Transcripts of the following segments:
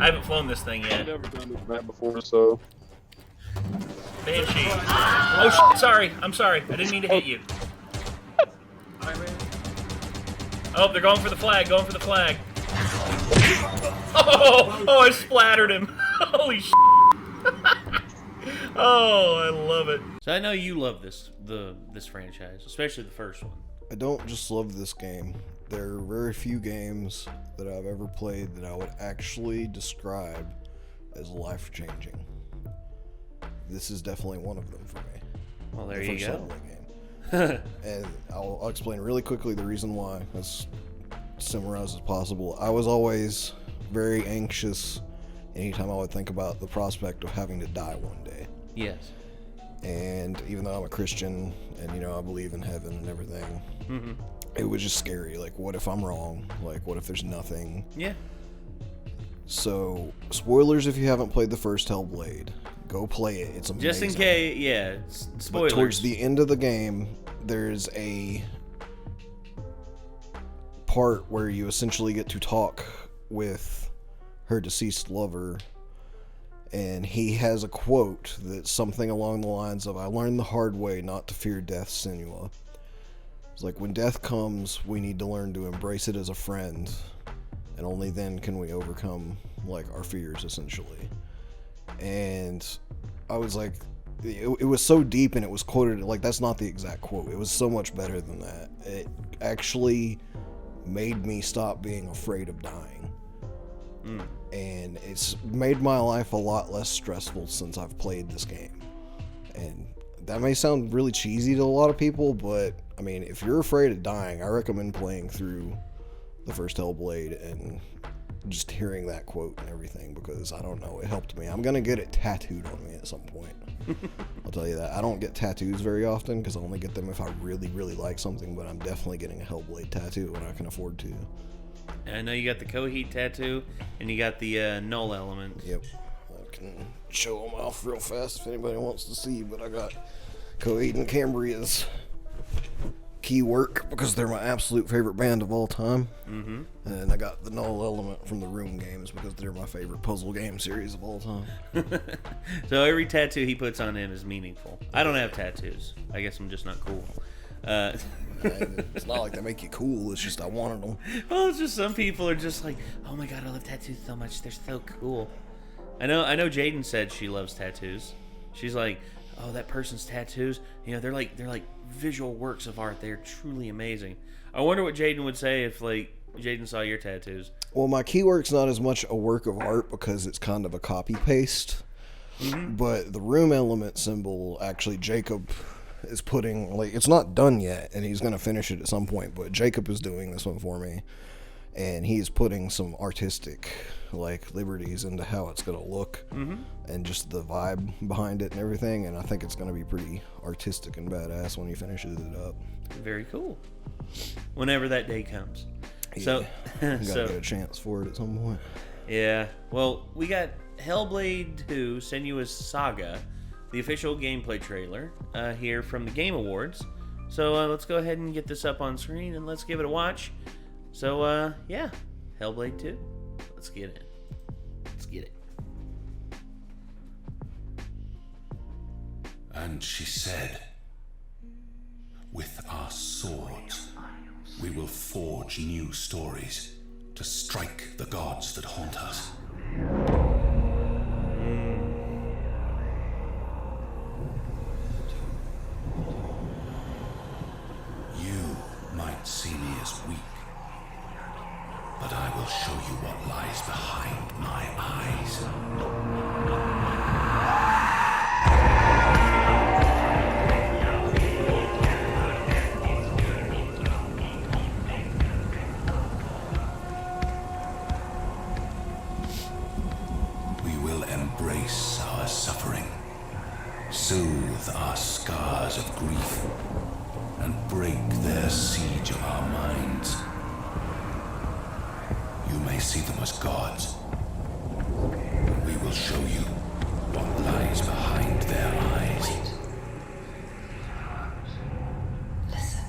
I haven't flown this thing yet. I've never done this map before, so... Banshee. Oh, shit, sorry. I'm sorry. I didn't mean to hit you. Oh, they're going for the flag. Going for the flag. Oh, I splattered him. Holy shit. Oh, I love it. So I know you love this franchise, especially the first one. I don't just love this game. There are very few games that I've ever played that I would actually describe as life-changing. This is definitely one of them for me. Well, there you go. Game. And I'll explain really quickly the reason why, as summarized as possible. I was always very anxious anytime I would think about the prospect of having to die one day. Yes. And even though I'm a Christian and, you know, I believe in heaven and everything, mm-hmm. It was just scary. Like, what if I'm wrong? Like, what if there's nothing? Yeah. So, spoilers if you haven't played the first Hellblade. Go play it. It's amazing. Just in case, yeah, spoilers. But towards the end of the game, there's a part where you essentially get to talk with her deceased lover, and he has a quote that's something along the lines of, "I learned the hard way not to fear death, Senua." It's like, when death comes, we need to learn to embrace it as a friend, and only then can we overcome, like, our fears, essentially. And I was like, it was so deep, and it was quoted, like, that's not the exact quote. It was so much better than that. It actually made me stop being afraid of dying. And it's made my life a lot less stressful since I've played this game. And that may sound really cheesy to a lot of people, but I mean, if you're afraid of dying, I recommend playing through the first Hellblade and just hearing that quote and everything, because I don't know, it helped me. I'm gonna get it tattooed on me at some point. I'll tell you that. I don't get tattoos very often because I only get them if I really, really like something, but I'm definitely getting a Hellblade tattoo when I can afford to. I know you got the Kohai tattoo, and you got the null element. Yep. I can show them off real fast if anybody wants to see, but I got Kohai and Cambria's key work because they're my absolute favorite band of all time. Mm-hmm. And I got the null element from the Room games because they're my favorite puzzle game series of all time. So every tattoo he puts on him is meaningful. I don't have tattoos. I guess I'm just not cool. It's not like they make you cool, it's just I wanted them. Well, it's just some people are just like, oh my god, I love tattoos so much, they're so cool. I know Jaden said she loves tattoos. She's like, oh, that person's tattoos, you know, they're like visual works of art. They're truly amazing. I wonder what Jaden would say if, like, Jaden saw your tattoos. Well, my keywork's not as much a work of art because it's kind of a copy-paste. Mm-hmm. But the room element symbol, actually, Jacob is putting, like, it's not done yet, and he's going to finish it at some point, but Jacob is doing this one for me. And he's putting some artistic, like, liberties into how it's going to look, mm-hmm. and just the vibe behind it and everything, and I think it's going to be pretty artistic and badass when he finishes it up. Very cool. Whenever that day comes. Yeah, So, gotta get a chance for it at some point. Yeah. Well, we got Hellblade 2, Senua's Saga, the official gameplay trailer, here from the Game Awards. So let's go ahead and get this up on screen, and let's give it a watch. So, yeah, Hellblade 2. Let's get it. Let's get it. And she said, "With our swords, we will forge new stories to strike the gods that haunt us." You might see me as weak, but I will show you what lies behind my eyes. We will embrace our suffering, soothe our scars of grief, and break their siege of our minds. You may see them as gods. We will show you what lies behind their eyes. Listen.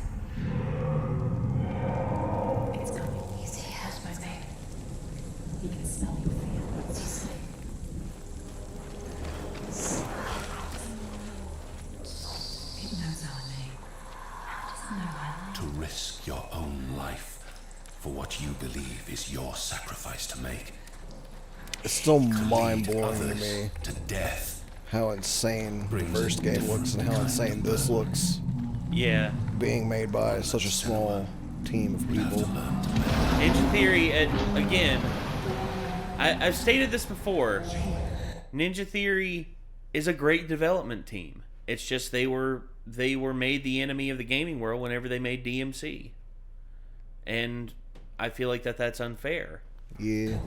It's coming. He's here, my mate. He can smell your fear. is your sacrifice to make. It's still Could lead mind-blowing to others me to death. how insane the first game looks and how insane this looks, Yeah. being made by such a small team of people. Ninja Theory, again, I've stated this before. Ninja Theory is a great development team. It's just they were made the enemy of the gaming world whenever they made DMC. And I feel like that's unfair. Yeah.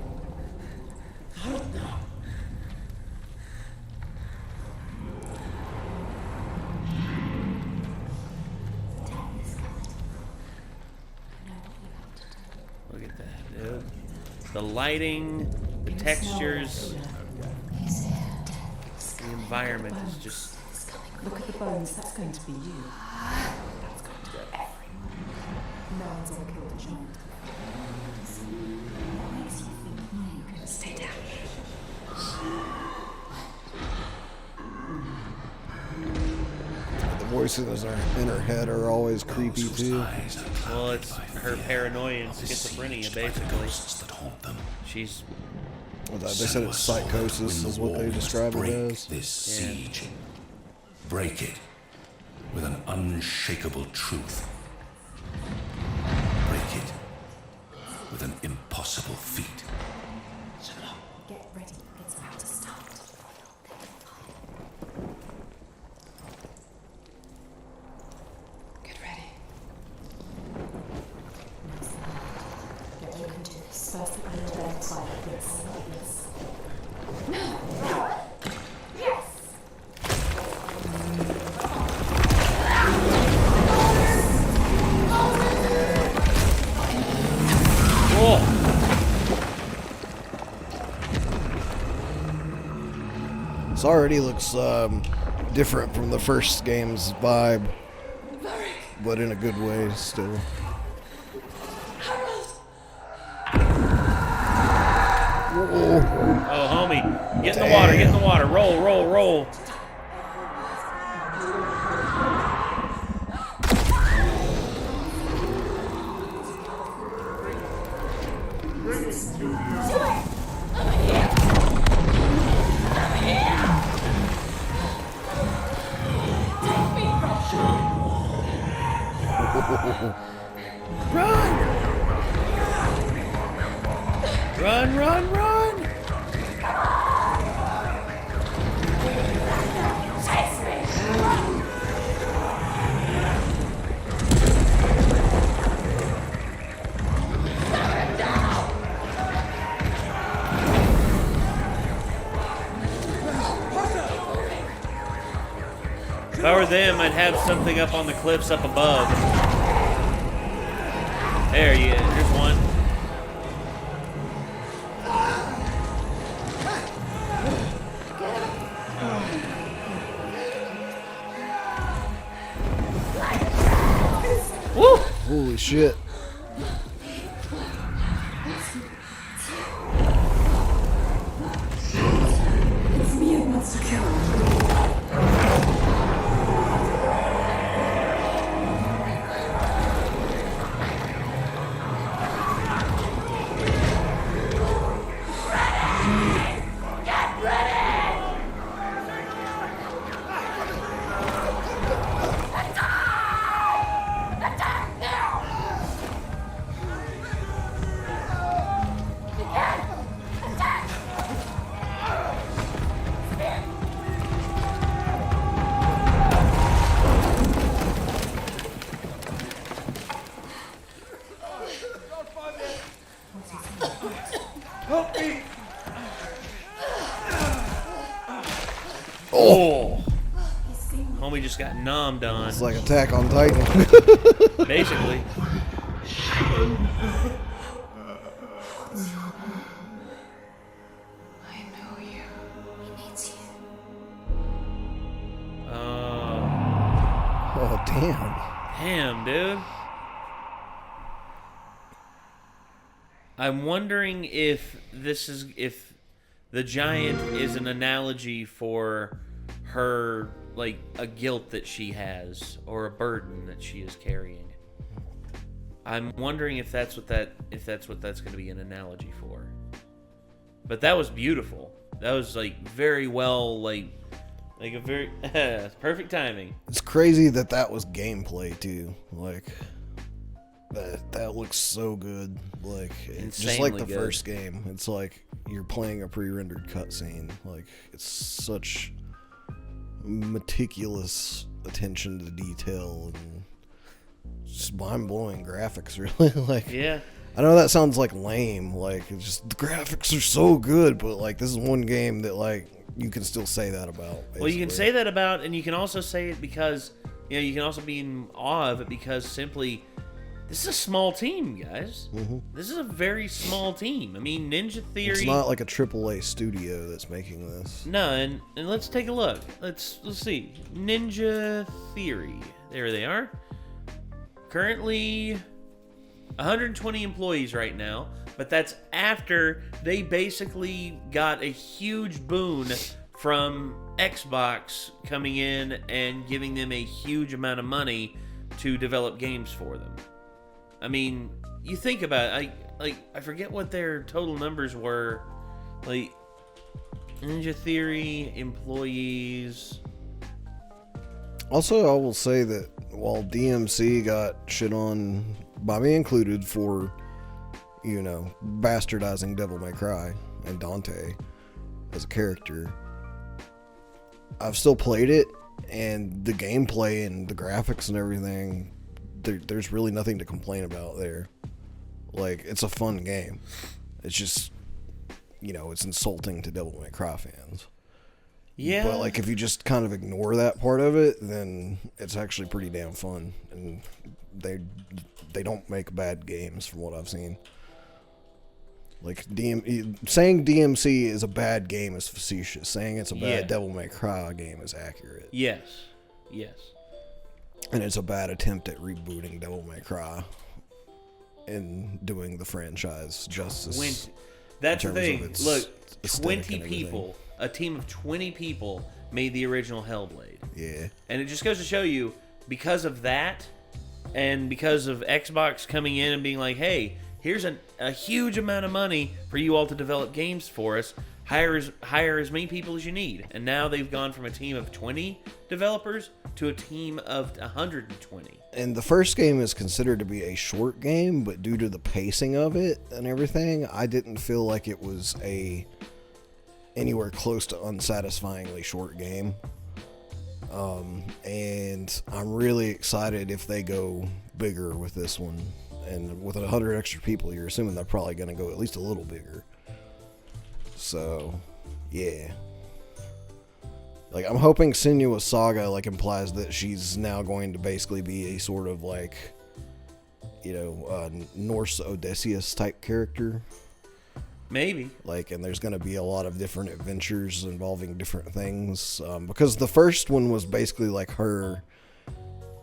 Look at that, dude. The lighting, the textures, the environment is just... Look at the bones, that's going to be you. That's going to be everyone. No one's ever killed a giant. What makes you think you can stay down? The voices in her head are always creepy too. Well, it's her paranoia and schizophrenia, basically. That haunt them. She's... They said it's psychosis is what they describe it as. This siege. Break it with an unshakable truth. Break it with an impossible feat. Get ready, it's about to start. Get ready. You can do this. First, the underbelly like this. No! Yes! This already looks different from the first game's vibe, but in a good way still. Oh, homie. Get in the water, get in the water. Roll, roll, roll. Run, run, run! If I were them, I'd have something up on the cliffs up above. There you go. Here's one. Woo! Holy shit. It's me who wants to kill him. Oh! Homie just got nommed on. It's like Attack on Titan. Basically. I know you. He needs you. Oh, damn. Damn, dude. I'm wondering if the giant is an analogy for her, like a guilt that she has or a burden that she is carrying. I'm wondering if that's what that's going to be an analogy for. But that was beautiful. That was like very well, like a very perfect timing. It's crazy that was gameplay too. Like that looks so good. Like just like the good. first game. It's like you're playing a pre-rendered cutscene. Like it's such meticulous attention to detail and just mind-blowing graphics. Really, like Yeah. I know that sounds like lame. Like it's just the graphics are so good, but like this is one game that like you can still say that about. Basically. Well, you can say that about, and you can also say it because, you can also be in awe of it because simply, this is a small team, guys. Mm-hmm. This is a very small team. I mean, Ninja Theory. It's not like a AAA studio that's making this. No, and let's take a look. Let's see. Ninja Theory. There they are. Currently 120 employees right now, but that's after they basically got a huge boon from Xbox coming in and giving them a huge amount of money to develop games for them. I mean, you think about it, I forget what their total numbers were. Like Ninja Theory employees. Also, I will say that while DMC got shit on, by me included, for, bastardizing Devil May Cry and Dante as a character, I've still played it, and the gameplay and the graphics and everything, there's really nothing to complain about there. Like, it's a fun game. It's just, it's insulting to Devil May Cry fans. Yeah. But, like, if you just kind of ignore that part of it, then it's actually pretty damn fun. And they don't make bad games from what I've seen. Like, saying DMC is a bad game is facetious. Saying it's a bad Devil May Cry game is accurate. Yes. And it's a bad attempt at rebooting Devil May Cry and doing the franchise justice. That's the thing. Look, 20 aesthetic people, a team of 20 people made the original Hellblade. Yeah. And it just goes to show you, because of that, and because of Xbox coming in and being like, hey, here's a huge amount of money for you all to develop games for us. Hire as many people as you need. And now they've gone from a team of 20 developers to a team of 120. And the first game is considered to be a short game, but due to the pacing of it and everything, I didn't feel like it was anywhere close to unsatisfyingly short game. And I'm really excited if they go bigger with this one. And with 100 extra people, you're assuming they're probably going to go at least a little bigger. So, yeah. Like, I'm hoping Senua Saga, implies that she's now going to basically be a sort of, Norse Odysseus type character. Maybe. And there's going to be a lot of different adventures involving different things. Because the first one was basically, her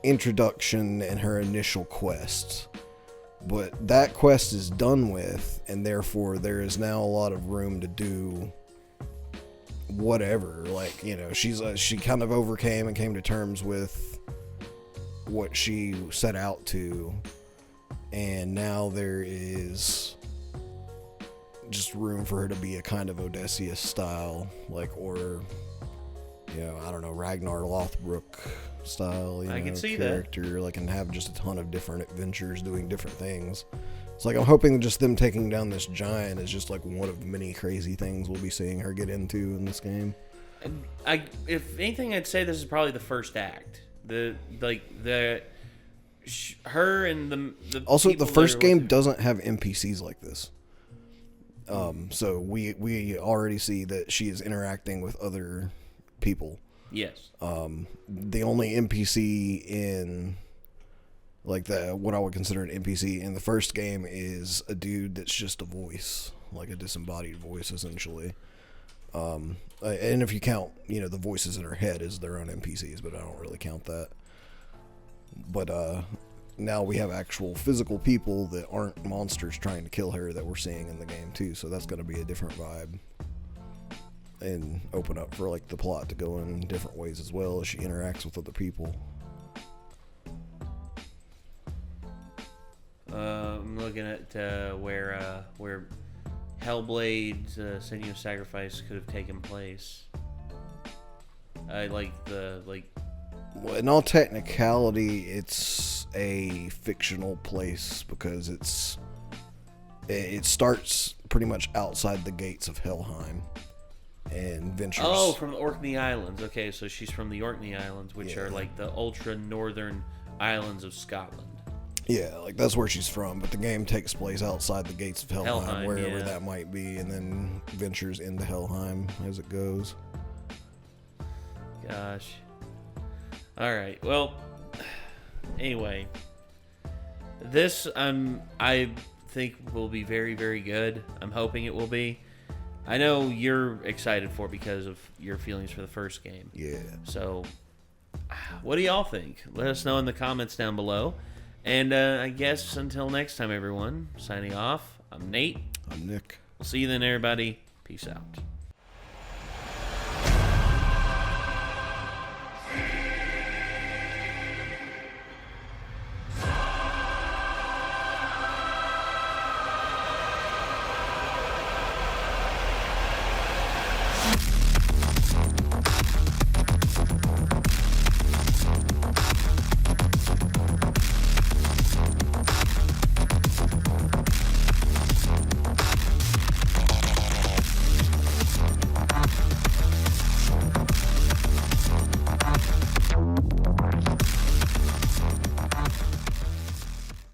introduction and her initial quest. But that quest is done with, and therefore there is now a lot of room to do whatever. She kind of overcame and came to terms with what she set out to, and now there is just room for her to be a kind of Odysseus style, I don't know, Ragnar Lothbrok style, I can see character, and have just a ton of different adventures doing different things. It's I'm hoping just them taking down this giant is just one of many crazy things we'll be seeing her get into in this game. If anything, I'd say this is probably the first act. Her and the also people the first game doesn't have NPCs like this. So we already see that she is interacting with other people. Yes. The only NPC in what I would consider an NPC in the first game is a dude that's just a voice, a disembodied voice essentially. And if you count, the voices in her head as their own NPCs, but I don't really count that. But now we have actual physical people that aren't monsters trying to kill her that we're seeing in the game too, so that's going to be a different vibe. And open up for the plot to go in different ways as well as she interacts with other people. looking at where Hellblade, Senua's Sacrifice could have taken place. Well, in all technicality, it's a fictional place because it starts pretty much outside the gates of Helheim and ventures. Oh, from the Orkney Islands. Okay, so she's from the Orkney Islands, which are like the ultra northern islands of Scotland. Yeah, like that's where she's from, but the game takes place outside the gates of Helheim, wherever that might be, and then ventures into Helheim as it goes. Gosh. Alright, well, anyway. This, I think will be very, very good. I'm hoping it will be. I know you're excited for it because of your feelings for the first game. Yeah. So, what do y'all think? Let us know in the comments down below. And I guess until next time, everyone, signing off, I'm Nate. I'm Nick. We'll see you then, everybody. Peace out.